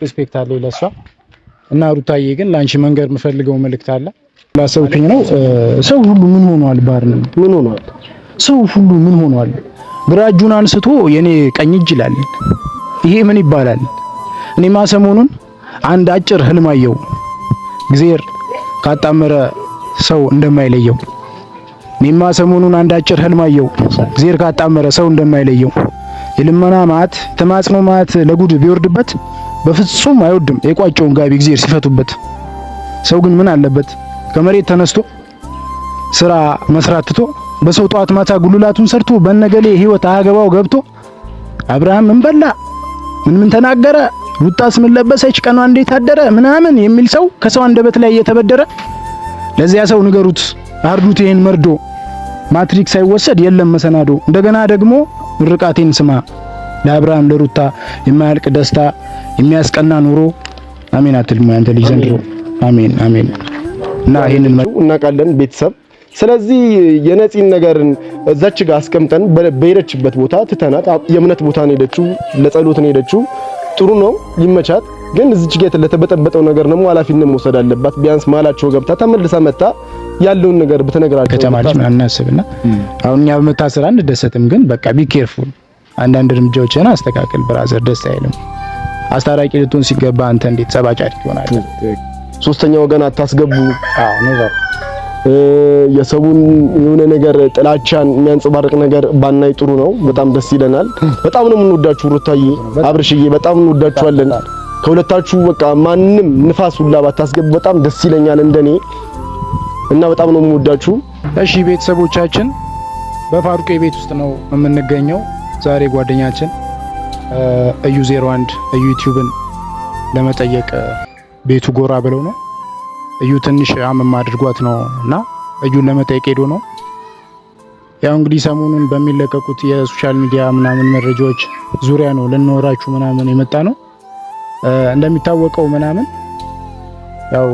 ሪስፔክት አለ ለሷ እና ሩታዬ ግን ላንቺ መንገር የምፈልገው መልእክት አለ ላሰውኩኝ ነው። ሰው ሁሉ ምን ሆኗል? ባርን ምን ሆኗል? ሰው ሁሉ ምን ሆኗል? ግራ እጁን አንስቶ የኔ ቀኝ እጅ ይላል። ይሄ ምን ይባላል? እኔማ ሰሞኑን አንድ አጭር ህልም አየሁ። እግዚአብሔር ካጣመረ ሰው እንደማይለየው። እኔማ ሰሞኑን አንድ አጭር ህልም አየሁ። እግዚአብሔር ካጣመረ ሰው እንደማይለየው። የልመና ማት ተማጽኖ ማት ለጉድ ቢወርድበት በፍጹም አይወድም የቋጨውን ጋቢ እግዚአብሔር ሲፈቱበት። ሰው ግን ምን አለበት ከመሬት ተነስቶ ስራ መስራት ትቶ በሰው ጧት ማታ ጉልላቱን ሰርቶ በነገሌ ህይወት አገባው ገብቶ አብርሃም ምን በላ ምን ተናገረ ሩታስ ምን ለበሰች ቀኗ እንዴት አደረ ምናምን የሚል ሰው ከሰው አንደበት ላይ እየተበደረ ለዚያ ሰው ንገሩት አርዱት ይሄን መርዶ ማትሪክስ ሳይወሰድ የለም መሰናዶ። እንደገና ደግሞ ምርቃቴን ስማ ለአብርሃም ለሩታ የማያልቅ ደስታ የሚያስቀና ኑሮ አሜን አትልሙ አንተ ልጅ ዘንድሮ አሜን አሜን። እና ይሄንን እናቃለን ቤተሰብ። ስለዚህ የነፂን ነገርን እዛች ጋር አስቀምጠን በሄደችበት ቦታ ትተናት የእምነት ቦታ ነው ሄደችው፣ ለጸሎት ነው ሄደችው። ጥሩ ነው ይመቻት። ግን እዚች ጋር ለተበጠበጠው ነገር ደግሞ ኃላፊነት መውሰድ አለባት። ቢያንስ ማላቸው ገብታ ተመልሳ መጣ ያለውን ነገር በተነግራቸው ከተማችን አናስብና አሁን እኛ በመታሰር አንደሰትም። ግን በቃ ቢ ኬርፉል አንዳንድ እርምጃዎችን አስተካክል ብራዘር። ደስ አይልም። አስታራቂ ልትሆን ሲገባ አንተ እንዴት ጸባጫሪ ትሆናለህ? ሶስተኛ ወገን አታስገቡ። አዎ ኔቨር የሰውን የሆነ ነገር ጥላቻን የሚያንጸባርቅ ነገር ባናይ ጥሩ ነው። በጣም ደስ ይለናል። በጣም ነው የምንወዳችሁ ሩታዬ፣ አብርሽዬ በጣም እንወዳችኋለን። ከሁለታችሁ በቃ ማንም ንፋስ ሁላ ባታስገቡ በጣም ደስ ይለኛል እንደኔ እና በጣም ነው የምወዳችሁ። እሺ ቤተሰቦቻችን በፋሩቄ ቤት ውስጥ ነው የምንገኘው። ዛሬ ጓደኛችን እዩ 01 እዩ ዩቲዩብን ለመጠየቅ ቤቱ ጎራ ብለው ነው። እዩ ትንሽ አመም አድርጓት ነውና እዩን ለመጠየቅ ሄዶ ነው። ያው እንግዲህ ሰሞኑን በሚለቀቁት የሶሻል ሚዲያ ምናምን መረጃዎች ዙሪያ ነው ለነወራችሁ ምናምን የመጣ ነው። እንደሚታወቀው ምናምን ያው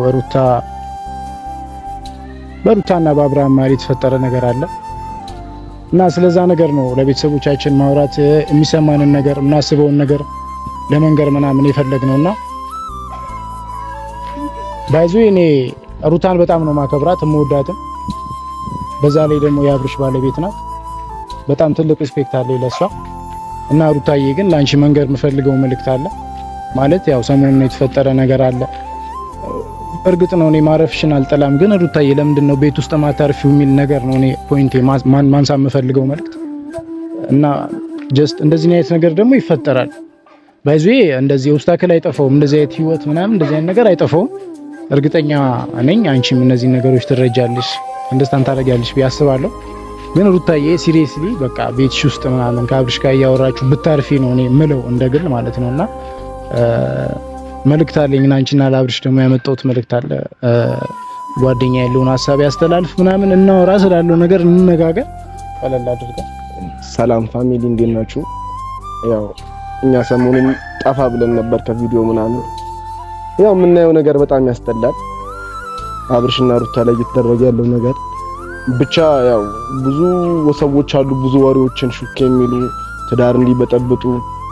በሩታና በአብርሃም ማለት የተፈጠረ ነገር አለ እና ስለዛ ነገር ነው ለቤተሰቦቻችን ማውራት የሚሰማንን ነገር እናስበውን ነገር ለመንገር ምናምን የፈለግነውና ባይዙ እኔ ሩታን በጣም ነው ማከብራት የምወዳትም። በዛ ላይ ደግሞ የአብርሽ ባለቤት ናት። በጣም ትልቅ ሪስፔክት አለ ለሷ እና ሩታዬ ግን ላንቺ መንገር የምፈልገው መልእክት አለ ማለት ያው ሰሞኑን የተፈጠረ ነገር አለ። እርግጥ ነው እኔ ማረፍሽን አልጠላም። ግን ሩታዬ ለምንድን ነው ቤት ውስጥ ማታርፊው የሚል ነገር ነው እኔ ፖይንቴ ማንሳት የምፈልገው መልእክት እና ጀስት እንደዚህ አይነት ነገር ደግሞ ይፈጠራል። ባይዙ እንደዚህ ኦብስታክል አይጠፋውም። እንደዚህ አይነት ህይወት ምናምን እንደዚህ አይነት ነገር አይጠፋውም። እርግጠኛ ነኝ አንቺም እነዚህ ነገሮች ትረጃለሽ አንደርስታንድ ታደርጊያለሽ ብዬ አስባለሁ። ግን ሩታዬ ሲሪየስሊ በቃ ቤትሽ ውስጥ ምናምን ከአብርሽ ጋር እያወራችሁ ብታርፊ ነው እኔ ምለው እንደግል ማለት ነውና መልእክት አለኝ። አንቺና ለአብርሽ ደግሞ ያመጣሁት መልእክት አለ። ጓደኛ ያለውን ሐሳብ ያስተላልፍ ምናምን እናወራ ስላለው ነገር እንነጋገር። ቀለል አድርገን ሰላም ፋሚሊ እንዴት ናችሁ? ያው እኛ ሰሞኑን ጠፋ ብለን ነበር ከቪዲዮ ምናምን። ያው የምናየው ነገር በጣም ያስጠላል። አብርሽና ሩታ ላይ እየተደረገ ያለው ነገር ብቻ ያው ብዙ ሰዎች አሉ ብዙ ወሬዎችን ሹክ የሚሉ ትዳር እንዲበጠብጡ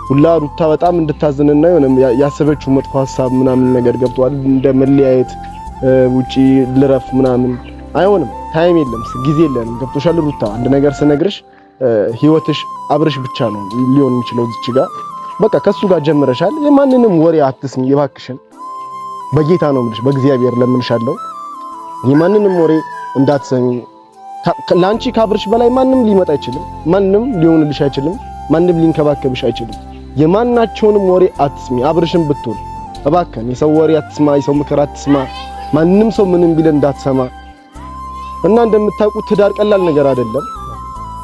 ሁላ ሩታ በጣም እንድታዝንና የሆነ ያሰበችው መጥፎ ሐሳብ ምናምን ነገር ገብቷል። እንደ መለያየት ውጪ ልረፍ ምናምን አይሆንም። ታይም የለም ጊዜ የለንም። ገብቶሻል ሩታ? አንድ ነገር ስነግርሽ ህይወትሽ አብርሽ ብቻ ነው ሊሆን የሚችለው እዚህ ጋር በቃ ከሱ ጋር ጀምረሻል። የማንንም ወሬ አትስሚ ይባክሽን። በጌታ ነው የምልሽ በእግዚአብሔር ለምንሻለው የማንንም ወሬ እንዳትሰሚ። ላንቺ ከአብርሽ በላይ ማንም ሊመጣ አይችልም። ማንም ሊሆንልሽ አይችልም። ማንም ሊንከባከብሽ አይችልም። የማናቸውንም ወሬ አትስሚ። አብርሽን ብትሆን እባክህን የሰው ወሬ አትስማ፣ የሰው ምክር አትስማ። ማንም ሰው ምንም ቢል እንዳትሰማ እና እንደምታውቁት ትዳር ቀላል ነገር አይደለም።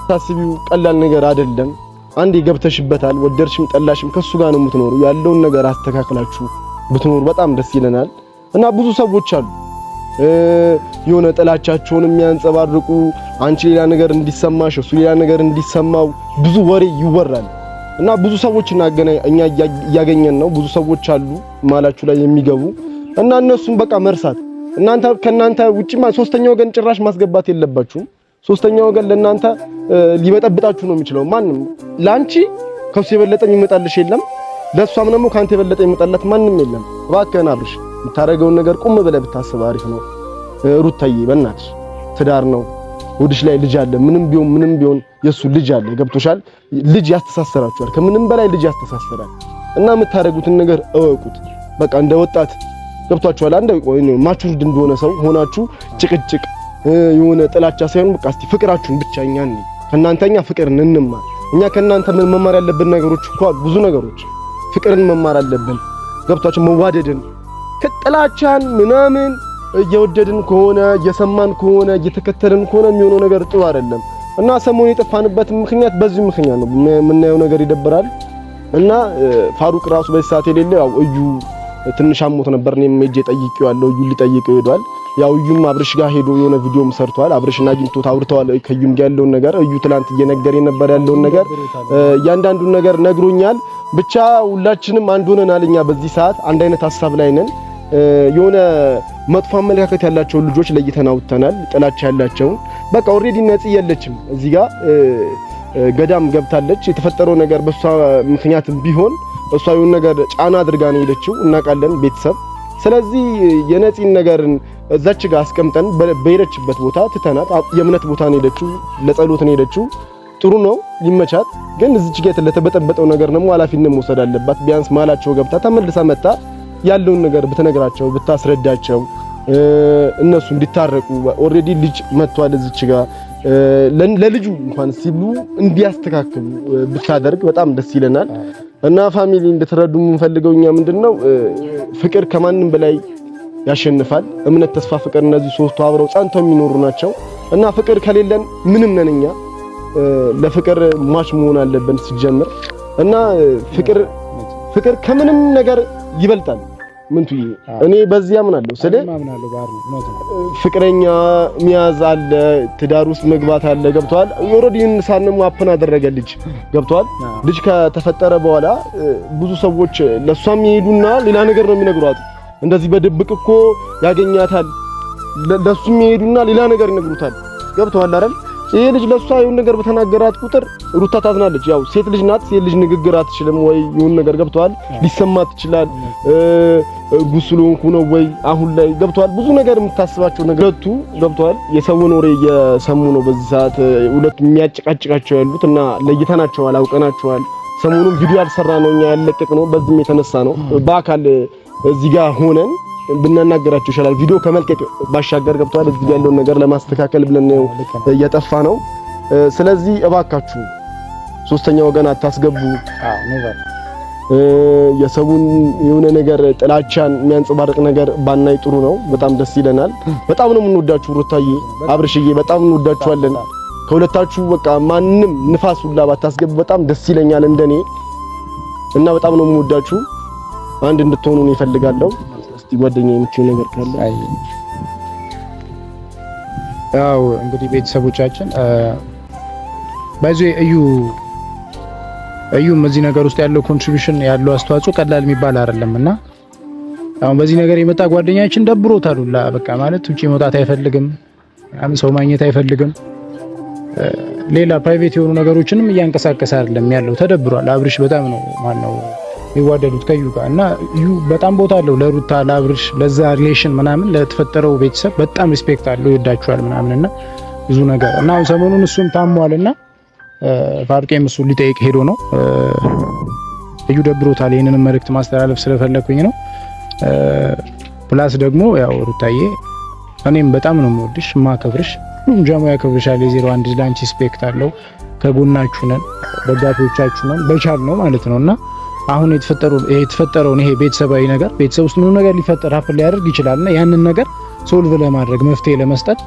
ታስቢው ቀላል ነገር አይደለም። አንዴ ገብተሽበታል ወደርሽም ጠላሽም ከሱ ጋር ነው የምትኖሩ። ያለውን ነገር አስተካክላችሁ ብትኖሩ በጣም ደስ ይለናል። እና ብዙ ሰዎች አሉ የሆነ ጥላቻቸውን የሚያንጸባርቁ አንቺ ሌላ ነገር እንዲሰማሽ እሱ ሌላ ነገር እንዲሰማው ብዙ ወሬ ይወራል። እና ብዙ ሰዎች እኛ እያገኘን ነው። ብዙ ሰዎች አሉ ማላችሁ ላይ የሚገቡ እና እነሱን በቃ መርሳት። እናንተ ከናንተ ውጪማ ሶስተኛ ወገን ጭራሽ ማስገባት የለባችሁም። ሶስተኛ ወገን ለናንተ ሊበጠብጣችሁ ነው የሚችለው። ማንም ላንቺ ከሱ የበለጠ የሚመጣልሽ የለም። ለሷም ደግሞ ካንተ የበለጠ የሚጠላት ማንም የለም። እባክህን አብርሽ የምታደርገውን ነገር ቁም ብለህ ብታስብ አሪፍ ነው። ሩታዬ በእናትሽ ትዳር ነው፣ ወድሽ ላይ ልጅ አለ። ምንም ቢሆን የሱ ልጅ አለ። ገብቶሻል? ልጅ ያስተሳሰራችኋል። ከምንም በላይ ልጅ ያስተሳሰራል። እና የምታደርጉትን ነገር እወቁት። በቃ እንደ ወጣት ገብቷችኋል? አንደ ማቹርድ እንደሆነ ሰው ሆናችሁ ጭቅጭቅ የሆነ ጥላቻ ሳይሆን በቃ እስቲ ፍቅራችሁን ብቻ እኛን ከእናንተኛ ፍቅርን እንማር። እኛ ከእናንተ ምን መማር ያለብን ነገሮች እኮ ብዙ ነገሮች ፍቅርን መማር አለብን። ገብቷችሁ? መዋደድን ከጥላቻን ምናምን እየወደድን ከሆነ እየሰማን ከሆነ እየተከተልን ከሆነ የሚሆነው ነገር ጥሩ አይደለም። እና ሰሞኑን የጠፋንበት ምክንያት በዚህ ምክንያት ነው። የምናየው ነገር ይደብራል። እና ፋሩቅ ራሱ በሰዓት የሌለ ያው እዩ ትንሽ አሞት ነበር። እኔም ሄጄ ጠይቄዋለሁ። እዩ ሊጠይቀው ሄዷል። ያው እዩም አብርሽ ጋር ሄዶ የሆነ ቪዲዮም ሰርቷል። አብርሽና አግኝቶት አውርተዋል። ከዩም ጋር ያለውን ነገር እዩ ትላንት እየነገረኝ ነበር ያለውን ነገር እያንዳንዱን ነገር ነግሮኛል። ብቻ ሁላችንም አንድ ሆነናል። እኛ በዚህ ሰዓት አንድ አይነት ሐሳብ ላይ ነን። የሆነ መጥፎ አመለካከት ያላቸው ልጆች ለይተን አውጥተናል። ጥላቻ ያላቸው በቃ ኦሬዲ ነጽ የለችም እዚህ ጋር ገዳም ገብታለች። የተፈጠረው ነገር በሷ ምክንያትም ቢሆን እሷ የሆነ ነገር ጫና አድርጋ ነው የሄደችው እናውቃለን ቤተሰብ። ስለዚህ የነፂን ነገርን እዛች ጋር አስቀምጠን በሄደችበት ቦታ ትተናት የእምነት ቦታ ነው የሄደችው፣ ለጸሎት ነው የሄደችው። ጥሩ ነው ይመቻት። ግን እዚች ጋር ለተበጠበጠው ነገር ደግሞ ኃላፊነት መውሰድ አለባት። ቢያንስ ማላቸው ገብታ ተመልሳ መጣ ያለውን ነገር ብትነግራቸው ብታስረዳቸው እነሱ እንዲታረቁ ኦሬዲ ልጅ መጥቷል እዚች ጋር ለልጁ እንኳን ሲሉ እንዲያስተካክሉ ብታደርግ በጣም ደስ ይለናል። እና ፋሚሊ እንድትረዱ የምንፈልገው እኛ ምንድነው ፍቅር ከማንም በላይ ያሸንፋል። እምነት፣ ተስፋ፣ ፍቅር እነዚህ ሶስቱ አብረው ጸንተው የሚኖሩ ናቸው። እና ፍቅር ከሌለን ምንም ነን እኛ። ለፍቅር ማች መሆን አለብን ሲጀምር። እና ፍቅር ከምንም ነገር ይበልጣል። ምንቱዬ እኔ በዚህ አምናለሁ። ፍቅረኛ ሚያዝ አለ፣ ትዳር ውስጥ መግባት አለ። ገብቷል? ኦሬዲ እንሳንም አፕን አደረገ ልጅ ገብቷል? ልጅ ከተፈጠረ በኋላ ብዙ ሰዎች ለሷም ይሄዱና ሌላ ነገር ነው የሚነግሯት። እንደዚህ በድብቅ እኮ ያገኛታል። ለሱም ይሄዱና ሌላ ነገር ይነግሩታል። ገብቷል አይደል? ይሄ ልጅ ለሷ የሆነ ነገር በተናገራት ቁጥር ሩታ ታዝናለች። ያው ሴት ልጅ ናት። ሴት ልጅ ንግግር አትችልም ወይ የሆነ ነገር ገብቷል ሊሰማት ይችላል። ጉስሉንኩ ነው ወይ አሁን ላይ ገብቷል። ብዙ ነገር የምታስባቸው ነገርቱ ገብቷል። የሰውን ወሬ እየሰሙ ነው በዚህ ሰዓት ሁለቱ የሚያጨቃጭቃቸው ያሉት እና ለይተናቸዋል፣ አውቀናቸዋል። ሰሞኑን ቪዲዮ አልሰራ ነው እኛ ያለቀቅ ነው። በዚህም የተነሳ ነው በአካል እዚህ ጋር ሆነን ብናናገራቸው ይችላል። ቪዲዮ ከመልቀቅ ባሻገር ገብቷል እዚህ ጋር ያለውን ነገር ለማስተካከል ብለን ነው እየጠፋ ነው። ስለዚህ እባካችሁ ሶስተኛ ወገን አታስገቡ። የሰውን የሆነ ነገር ጥላቻን የሚያንጸባርቅ ነገር ባናይ ጥሩ ነው። በጣም ደስ ይለናል። በጣም ነው የምንወዳችሁ ሩታዬ፣ አብርሽዬ በጣም እንወዳችኋለን። ከሁለታችሁ በቃ ማንም ንፋስ ሁላ ባታስገቡ በጣም ደስ ይለኛል እንደኔ እና በጣም ነው የምወዳችሁ። አንድ እንድትሆኑ ነው እፈልጋለሁ። እስቲ ጓደኛዬ የምትይው ነገር ካለ? ያው እንግዲህ ቤተሰቦቻችን ባይዞ እዩም እዚህ ነገር ውስጥ ያለው ኮንትሪቢዩሽን ያለው አስተዋጽኦ ቀላል የሚባል አይደለም እና አሁን በዚህ ነገር የመጣ ጓደኛችን ደብሮታል ሁላ በቃ ማለት ውጪ መውጣት አይፈልግም፣ ሰው ማግኘት አይፈልግም፣ ሌላ ፕራይቬት የሆኑ ነገሮችንም እያንቀሳቀሰ አይደለም ያለው፣ ተደብሯል። አብርሽ በጣም ነው ማነው የሚዋደዱት ከዩ ጋር እና ዩ በጣም ቦታ አለው ለሩታ ለአብርሽ ለዛ ሪሌሽን ምናምን ለተፈጠረው ቤተሰብ በጣም ሪስፔክት አለው፣ ይወዳቸዋል ምናምንና ብዙ ነገር እና ሰሞኑን እሱም ታሟልና ፋርቄም እሱ ሊጠይቅ ሄዶ ነው እዩ ደብሮታል። ይሄንንም መልእክት ማስተላለፍ ስለፈለኩኝ ነው። ፕላስ ደግሞ ያው ሩታዬ እኔም በጣም ነው የምወድሽ ማከብርሽ፣ ሁሉም ጀሞ ያከብርሻል። የ01 ላንቺ ሪስፔክት አለው፣ ከጎናችሁ ነን፣ ደጋፊዎቻችሁ ነን በቻል ነው ማለት ነውና አሁን የተፈጠረውን ይሄ ቤተሰባዊ ነገር ቤተሰብ ውስጥ ምንም ነገር ሊፈጠር ሀፕ ሊያደርግ ይችላልና ያንን ነገር ሶልቭ ለማድረግ መፍትሄ ለመስጠት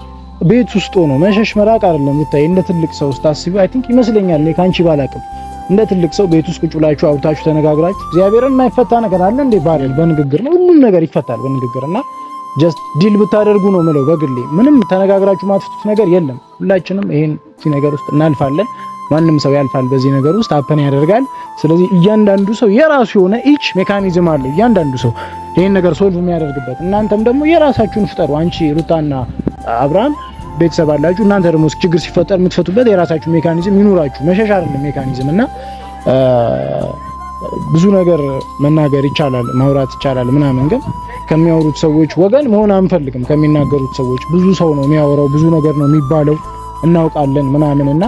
ቤት ውስጥ ሆኖ መሸሽ መራቅ አይደለም። ብታይ እንደ ትልቅ ሰው ስታስቢ አይ ቲንክ ይመስለኛል እኔ ካንቺ ባላቅም እንደ ትልቅ ሰው ቤት ውስጥ ቁጭ ብላችሁ አውርታችሁ ተነጋግራችሁ እግዚአብሔርን የማይፈታ ነገር አለ እንዴ? ባል በንግግር ነው ሁሉም ነገር ይፈታል በንግግርና ጀስት ዲል ብታደርጉ ነው ምለው። በግሌ ምንም ተነጋግራችሁ ማትፈቱት ነገር የለም። ሁላችንም ይሄን ነገር ውስጥ እናልፋለን። ማንም ሰው ያልፋል በዚህ ነገር ውስጥ አፐን ያደርጋል። ስለዚህ እያንዳንዱ ሰው የራሱ የሆነ ኢች ሜካኒዝም አለው እያንዳንዱ ሰው ይሄን ነገር ሶልቭ የሚያደርግበት። እናንተም ደግሞ የራሳችሁን ፍጠሩ። አንቺ ሩታና አብርሃም ቤተሰብ አላችሁ። እናንተ ደግሞ ችግር ሲፈጠር የምትፈቱበት የራሳችሁ ሜካኒዝም ይኑራችሁ። መሸሽ አይደለም ሜካኒዝም እና ብዙ ነገር መናገር ይቻላል ማውራት ይቻላል ምናምን ግን ከሚያወሩት ሰዎች ወገን መሆን አንፈልግም ከሚናገሩት ሰዎች ብዙ ሰው ነው የሚያወራው ብዙ ነገር ነው የሚባለው እናውቃለን ምናምንና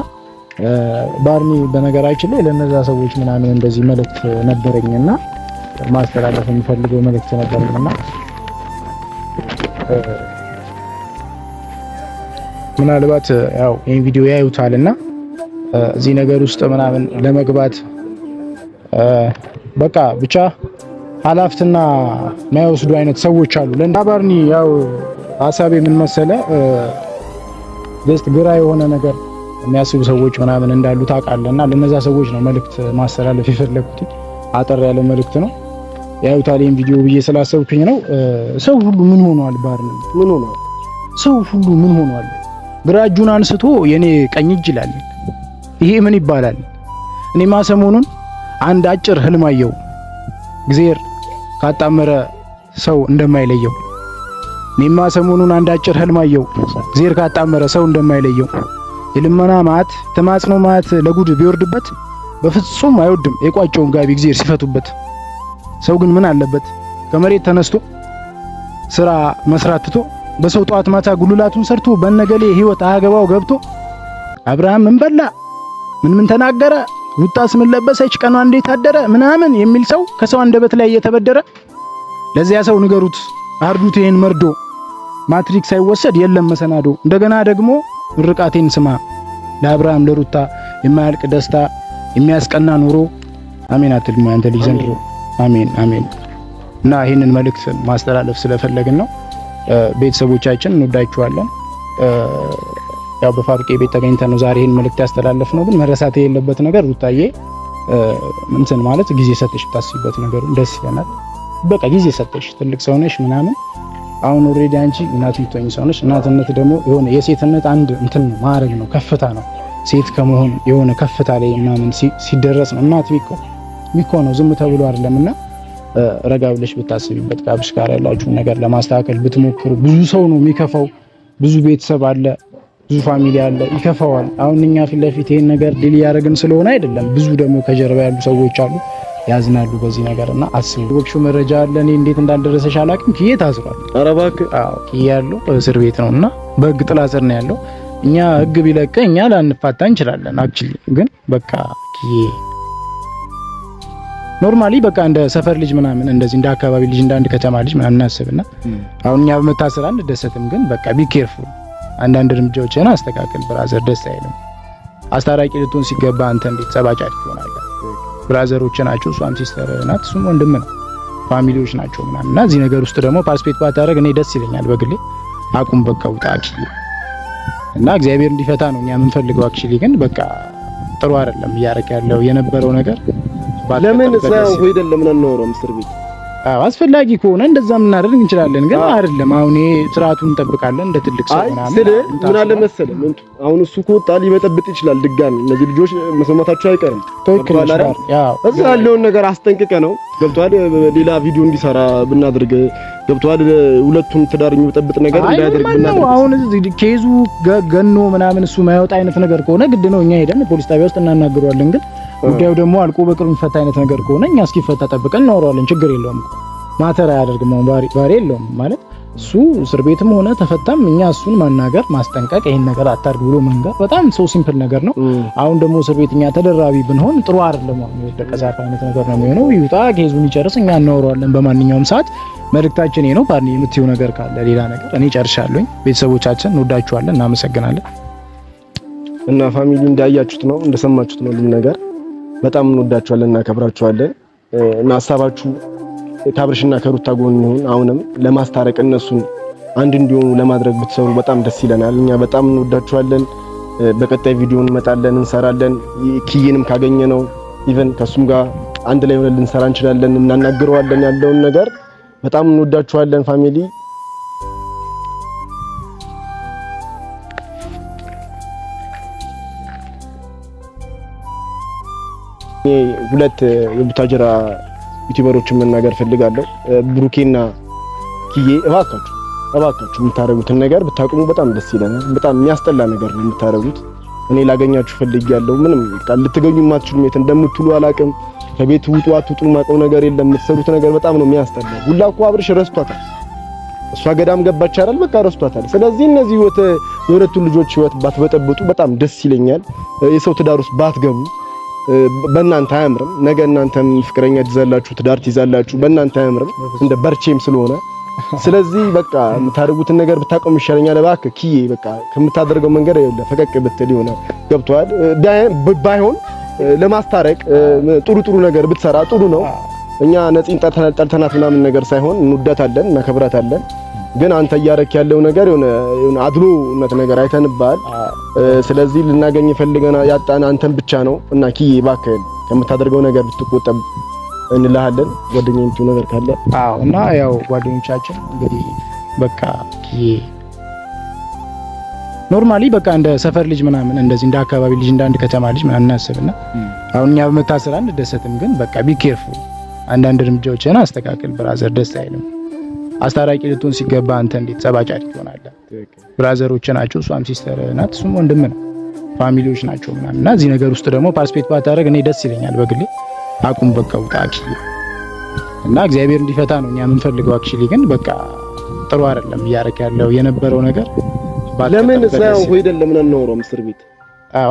ባርኒ በነገራችን ላይ ለነዛ ሰዎች ምናምን እንደዚህ መልእክት ነበረኝና ማስተላለፍ የሚፈልገው መልእክት ነበርና ምናልባት ያው ይሄን ቪዲዮ ያዩታልና እዚህ ነገር ውስጥ ምናምን ለመግባት በቃ ብቻ ሀላፍትና ማይወስዱ አይነት ሰዎች አሉ ለባርኒ ያው ሐሳቤ ምን መሰለ ግራ የሆነ ነገር የሚያስቡ ሰዎች ምናምን እንዳሉ ታውቃለህና ለነዛ ሰዎች ነው መልእክት ማስተላለፍ የፈለኩት አጠር ያለ መልእክት ነው ያዩታል ይሄን ቪዲዮ ብዬ ስላሰብኩኝ ነው ሰው ሁሉ ምን ሆኗል ባርኒ ምን ሆኗል ሰው ሁሉ ምን ሆኗል ግራ እጁን አንስቶ የኔ ቀኝ እጅ ይላል ይሄ ምን ይባላል እኔማ ሰሞኑን አንድ አጭር ህልም አየሁ እግዚአብሔር ካጣመረ ሰው እንደማይለየው እኔማ ሰሞኑን አንድ አጭር ህልም አየሁ እግዚአብሔር ካጣመረ ሰው እንደማይለየው የልመና ማት ተማጽኖ ማት ለጉድ ቢወርድበት በፍጹም አይወድም የቋጨውን ጋቢ እግዚአብሔር ሲፈቱበት ሰው ግን ምን አለበት ከመሬት ተነስቶ ስራ መስራት ትቶ በሰው ጧት ማታ ጉልላቱን ሰርቶ በነገሌ ህይወት አገባው ገብቶ አብርሃም ምን በላ ምን ተናገረ ሩታስ ምን ለበሰች ቀኗ እንዴት አደረ ምናምን የሚል ሰው ከሰው አንደበት ላይ እየተበደረ ለዚያ ሰው ንገሩት አርዱት ይሄን መርዶ ማትሪክስ ሳይወሰድ የለም መሰናዶ እንደገና ደግሞ ምርቃቴን ስማ ለአብርሃም ለሩታ የማያልቅ ደስታ የሚያስቀና ኑሮ አሜን አትልም አንተ ልጅ ዘንድሮ አሜን አሜን እና ይሄንን መልእክት ማስተላለፍ ስለፈለግን ነው ቤተሰቦቻችን እንወዳችኋለን ያው በፋብሪካ ቤት ተገኝተን ነው ዛሬ ይሄን መልእክት ያስተላለፍነው ግን መረሳት የሌለበት ነገር ሩታዬ እንትን ማለት ጊዜ ሰጥሽ ታስቢበት ነገር ደስ ይለናል በቃ ጊዜ ሰጥሽ ትልቅ ሰው ነሽ ምናምን አሁን ኦሬዲ አንቺ እናት ልትሆኚ ሰው ነሽ እናትነት ደግሞ የሆነ የሴትነት አንድ እንትን ነው ማረግ ነው ከፍታ ነው ሴት ከመሆን የሆነ ከፍታ ላይ ምናምን ሲደረስ ነው እናት ሚኮ ነው ዝም ተብሎ አይደለምና ረጋ ብለሽ ብታስቢበት ካብሽ ጋር ያላችሁ ነገር ለማስተካከል ብትሞክሩ ብዙ ሰው ነው የሚከፋው ብዙ ቤተሰብ አለ ብዙ ፋሚሊ አለ ይከፋዋል አሁን እኛ ፊት ለፊት ይሄን ነገር ዲል ያረግን ስለሆነ አይደለም ብዙ ደግሞ ከጀርባ ያሉ ሰዎች አሉ ያዝናሉ በዚህ ነገርና አስቡ ወክሹ መረጃ አለ እኔ እንዴት እንዳልደረሰሽ አላቅም ኪዬ ታስሯል ኧረ እባክህ አዎ ኪዬ ያለው እስር ቤት ነውና በህግ ጥላ ስር ነው ያለው እኛ ህግ ቢለቀኝ እኛ ላንፋታ እንችላለን አክቹሊ ግን በቃ ኪዬ ኖርማሊ በቃ እንደ ሰፈር ልጅ ምናምን እንደዚህ እንደ አካባቢ ልጅ እንደ አንድ ከተማ ልጅ ምናምን እናስብና አሁን እኛ በመታሰር አንደሰትም ግን በቃ ቢ ኬርፉል አንዳንድ እርምጃዎችን አስተካክል ብራዘር ደስ አይልም አስታራቂ ልትሆን ሲገባ አንተ እንዴት ጸባጫጭ ትሆናለህ ብራዘሮች ናቸው እሷም ሲስተር ናት እሱም ወንድም ነው ፋሚሊዎች ናቸው ምናምንና እዚህ ነገር ውስጥ ደግሞ ፓስፖርት ባታረግ እኔ ደስ ይለኛል በግሌ አቁም በቃ ውጣ እና እግዚአብሔር እንዲፈታ ነው እኛ የምንፈልገው አክቹሊ ግን በቃ ጥሩ አይደለም እያረክ ያለው የነበረው ነገር ለምን እዛው ሄደን ለምን አንኖርም እስር ቤት አስፈላጊ ከሆነ እንደዛ ምናደርግ እንችላለን ግን አይደለም አሁን ስርዓቱን እንጠብቃለን እንደ ትልቅ ሰው ምናምን ምን አለ መሰለህ ምን አሁን እሱ ከወጣ ሊበጠብጥ ይችላል ድጋሚ እነዚህ ልጆች መስማታቸው አይቀርም ያው እዛ ያለውን ነገር አስጠንቅቀ ነው ገብቷል ሌላ ቪዲዮ እንዲሰራ ብናደርግ ገብቷል ሁለቱም ትዳር የሚበጠብጥ ነገር እንዳያደርግ ብናደርግ አሁን ኬዙ ገኖ ምናምን እሱ ማይወጣ አይነት ነገር ከሆነ ግድ ነው እኛ ሄደን ፖሊስ ጣቢያ ውስጥ እናናግረዋለን ግን ጉዳዩ ደግሞ አልቆ በቅርብ የሚፈታ አይነት ነገር ከሆነ እኛ እስኪፈታ ጠብቀን እናወራለን ችግር የለውም ማተር አያደርግም ባሪ የለውም ማለት እሱ እስር ቤትም ሆነ ተፈታም እኛ እሱን ማናገር ማስጠንቀቅ ይሄን ነገር አታርግ ብሎ መንገር በጣም ሶ ሲምፕል ነገር ነው አሁን ደግሞ እስር ቤት እኛ ተደራቢ ብንሆን ጥሩ አይደለም ወደ ቀዛፍ አይነት ነገር ነው የሚሆነው ይውጣ ኬዙን ይጨርስ እኛ እናወራለን በማንኛውም ሰዓት መልእክታችን ይሄ ነው ባርኒ የምትይው ነገር ካለ ሌላ ነገር እኔ ጨርሻለሁኝ ቤተሰቦቻችን እንወዳችኋለን እናመሰግናለን እና ፋሚሊ እንዳያችሁት ነው እንደሰማችሁት ነው ሁሉ ነገር በጣም እንወዳችኋለን እና ከብራችኋለን እና ሐሳባችሁ ካብርሽና ከሩታ ጎን ይሁን አሁንም ለማስታረቅ እነሱን አንድ እንዲሆኑ ለማድረግ ብትሰሩ በጣም ደስ ይለናል እኛ በጣም እንወዳችኋለን በቀጣይ ቪዲዮ እንመጣለን እንሰራለን ኪዬንም ካገኘነው ኢቭን ከሱም ጋር አንድ ላይ ሆነን ልንሰራ እንችላለን እናናግረዋለን ያለውን ነገር በጣም እንወዳችኋለን ፋሚሊ ሁለት የቡታጀራ ዩቲዩበሮችን መናገር ፈልጋለሁ ብሩኬና ኪዬ እባካችሁ የምታረጉትን ነገር ብታቆሙ በጣም ደስ ይለናል በጣም የሚያስጠላ ነገር ነው የምታረጉት እኔ ላገኛችሁ ፈልጊያለሁ ምንም ቃል ልትገኙ ማትችሉ የት እንደምትሉ አላቅም ከቤት ውጡ አትውጡ ማቀው ነገር የለም። የምትሰሩት ነገር በጣም ነው የሚያስጠላው። ሁላ እኮ አብርሽ ረስቷታል። እሷ ገዳም ገባች አይደል? በቃ ረስቷታል። ስለዚህ እነዚህ የሁለቱ ልጆች ህይወት ባትበጠብጡ በጣም ደስ ይለኛል። የሰው ትዳር ውስጥ ባትገቡ በእናንተ አያምርም። ነገ እናንተም ፍቅረኛ ትይዛላችሁ፣ ትዳር ትይዛላችሁ። በእናንተ አያምርም እንደ በርቼም ስለሆነ ስለዚህ በቃ የምታደርጉትን ነገር ብታቆም ይሻለኛል። እባክህ ኪዬ በቃ ከምታደርገው መንገድ ፈቀቅ ብትል ይሆናል። ገብቶሃል? ባይሆን ለማስታረቅ ጥሩ ነገር ብትሰራ ጥሩ ነው። እኛ ነፂን ጠልተናት ምናምን ነገር ሳይሆን እንወዳታለን፣ እናከብራታለን። ግን አንተ እያረክ ያለው ነገር የሆነ አድሎነት ነገር አይተንባል። ስለዚህ ልናገኝ ፈልገና ያጣን አንተን ብቻ ነው እና ኪዬ እባክህ ከምታደርገው ነገር ብትቆጠብ እንልሃለን። ጓደኞቹ ነገር ካለ እና ያው ጓደኞቻችን እንግዲህ በቃ ኪዬ ኖርማሊ በቃ እንደ ሰፈር ልጅ ምናምን እንደዚህ እንደ አካባቢ ልጅ እንደ አንድ ከተማ ልጅ ምናምን እናስብና አሁን እኛ በመታሰር አንደሰትም። ግን በቃ ቢ ኬርፉል አንዳንድ እርምጃዎችን አስተካክል ብራዘር። ደስ አይልም። አስታራቂ ልትሆን ሲገባ አንተ እንዴት ሰባጫሪ ትሆናለህ? ብራዘሮች ናቸው፣ እሷም ሲስተር ናት፣ እሱም ወንድም ነው፣ ፋሚሊዎች ናቸው ምናምን እና እዚህ ነገር ውስጥ ደግሞ ፓርቲሲፔት ባታደርግ እኔ ደስ ይለኛል በግሌ። አቁም በቃ ውጣ አክቹሊ እና እግዚአብሔር እንዲፈታ ነው እኛ የምንፈልገው። አክቹሊ ግን በቃ ጥሩ አይደለም እያረክ ያለው የነበረው ነገር። ለምን እዛው ሄደን ለምን አንኖርም እስር ቤት?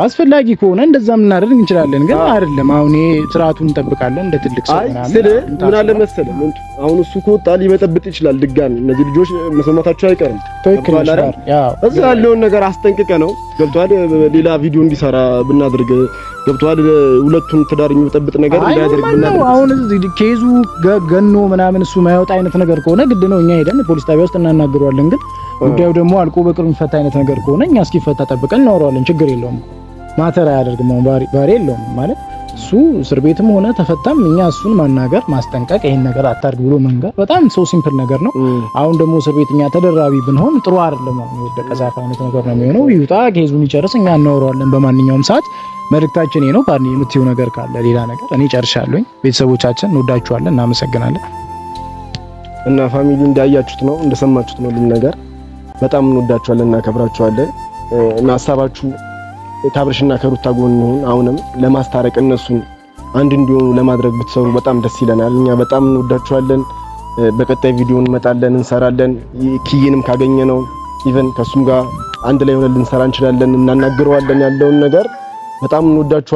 አስፈላጊ ከሆነ እንደዛም እናደርግ እንችላለን። ግን አይደለም አሁን ስርዓቱን እንጠብቃለን እንደ ትልቅ ሰው ምናምን። ምን አለ መሰለህ አሁን እሱ ከወጣ ሊበጠብጥ ይችላል ድጋሚ። እነዚህ ልጆች መስማታቸው አይቀርም። ትክክል ነው። እዛ ያለውን ነገር አስጠንቅቀ ነው ገብቷል። ሌላ ቪዲዮ እንዲሰራ ብናደርግ ገብቷል። ሁለቱን ትዳር የሚበጠብጥ ነገር እንዳያደርግ ብናደርግ። አሁን ኬዙ ገኖ ምናምን እሱ ማያወጣ አይነት ነገር ከሆነ ግድ ነው እኛ ሄደን ፖሊስ ጣቢያ ውስጥ እናናግረዋለን። ግን ጉዳዩ ደግሞ አልቆ በቅርብ የሚፈታ አይነት ነገር ከሆነ እኛ እስኪፈታ ጠብቀን እናወራዋለን። ችግር የለውም። ማተር አያደርግም። ባሪ የለውም ማለት እሱ እስር ቤትም ሆነ ተፈታም እኛ እሱን ማናገር ማስጠንቀቅ፣ ይሄን ነገር አታርግ ብሎ መንገር በጣም ሶ ሲምፕል ነገር ነው። አሁን ደግሞ እስር ቤት እኛ ተደራቢ ብንሆን ጥሩ አይደለም። የወደቀ ዛፍ አይነት ነገር ነው የሚሆነው። ይውጣ፣ ኬዙን ይጨርስ፣ እኛ እናወራዋለን በማንኛውም ሰዓት። መልእክታችን ይሄ ነው። ፓርቲ የምትይው ነገር ካለ ሌላ ነገር እኔ ጨርሻለሁኝ። ቤተሰቦቻችን እንወዳችኋለን፣ እናመሰግናለን። እና ፋሚሊ እንዳያችሁት ነው እንደሰማችሁት ነው ሁሉም ነገር። በጣም እንወዳችኋለን፣ እናከብራችኋለን። እና ሐሳባችሁ ከአብርሽና ከሩታ ጎን ይሁን። አሁንም ለማስታረቅ እነሱን አንድ እንዲሆኑ ለማድረግ ብትሰሩ በጣም ደስ ይለናል። እኛ በጣም እንወዳችኋለን። በቀጣይ ቪዲዮ እንመጣለን፣ እንሰራለን። ኪዬንም ካገኘነው ኢቨን ከሱም ጋር አንድ ላይ ሆነን ልንሰራ እንችላለን። እናናግረዋለን ያለውን ነገር። በጣም እንወዳችኋለን።